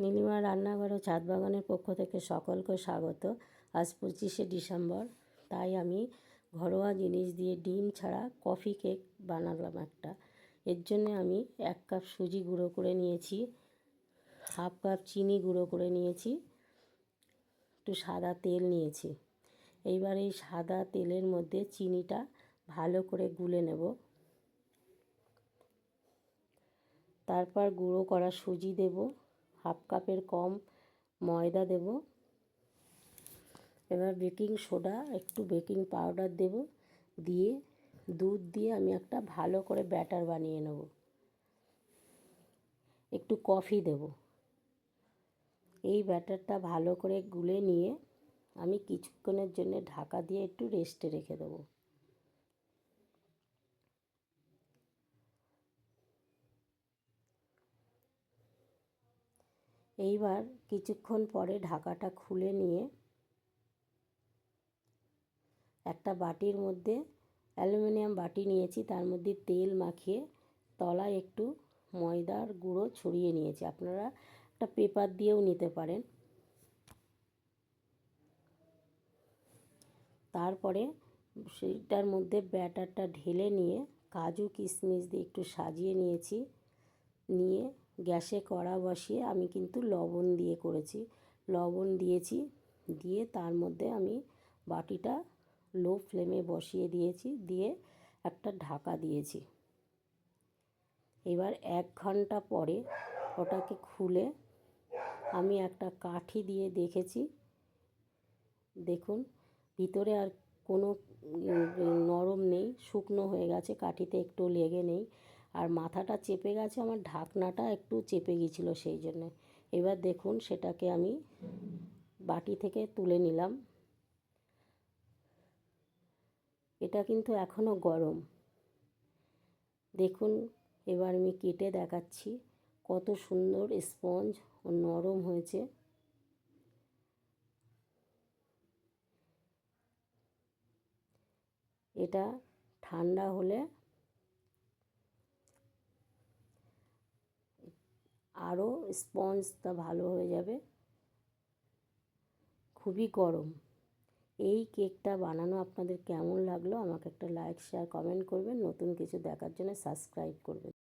নীলিমা রান্নাঘর ও ছাদ বাগানের পক্ষ থেকে সকলকে স্বাগত। আজ 25শে ডিসেম্বর, তাই আমি ঘরোয়া জিনিস দিয়ে ডিম ছাড়া কফি কেক বানালাম একটা। এর জন্য আমি 1 কাপ সুজি গুঁড়ো করে নিয়েছি, হাফ কাপ চিনি গুঁড়ো করে নিয়েছি, একটু সাদা তেল নিয়েছি। এইবার এই সাদা তেলের মধ্যে চিনিটা ভালো করে গুলে নেব। তারপর গুঁড়ো করা সুজি দেব, হাফ কাপের কম ময়দা দেব। এবার বেকিং সোডা, একটু বেকিং পাউডার দেব, দিয়ে দুধ দিয়ে আমি একটা ভালো করে ব্যাটার বানিয়ে নেব। একটু কফি দেব। এই ব্যাটারটা ভালো করে গুলে নিয়ে আমি কিছুক্ষণের জন্য ঢাকা দিয়ে একটু রেস্টে রেখে দেবো। এইবার কিছুক্ষণ পরে ঢাকাটা খুলে নিয়ে একটা বাটির মধ্যে, অ্যালুমিনিয়াম বাটি নিয়েছি, তার মধ্যে তেল মাখিয়ে তলায় একটু ময়দার গুঁড়ো ছড়িয়ে নিয়েছি। আপনারা একটা পেপার দিয়েও নিতে পারেন। তারপরে সেইটার মধ্যে ব্যাটারটা ঢেলে নিয়ে কাজু কিশমিশ দিয়ে একটু সাজিয়ে নিয়েছি। নিয়ে গ্যাসে কড়া বসিয়ে, আমি কিন্তু লবণ দিয়ে করেছি, লবণ দিয়েছি, দিয়ে তার মধ্যে আমি বাটিটা লো ফ্লেমে বসিয়ে দিয়েছি, দিয়ে একটা ঢাকা দিয়েছি। এবার 1 ঘন্টা পরে ওটাকে খুলে আমি একটা কাঠি দিয়ে দেখেছি। দেখুন ভিতরে আর কোনো নরম নেই, শুকনো হয়ে গেছে, কাঠিতে একটু লেগে নেই। আর মাথাটা চেপে গেছে, আমার ঢাকনাটা একটু চেপে গিয়েছিল সেই জন্য। এবার দেখুন সেটাকে আমি বাটি থেকে তুলে নিলাম। এটা কিন্তু এখনও গরম। দেখুন এবার আমি কেটে দেখাচ্ছি কত সুন্দর স্পঞ্জ ও নরম হয়েছে। এটা ঠান্ডা হলে আরও স্পঞ্জটা ভালো হয়ে যাবে। খুবই গরম। এই কেকটা বানানো আপনাদের কেমন লাগলো আমাকে একটা লাইক, শেয়ার, কমেন্ট করবেন। নতুন কিছু দেখার জন্য সাবস্ক্রাইব করবেন।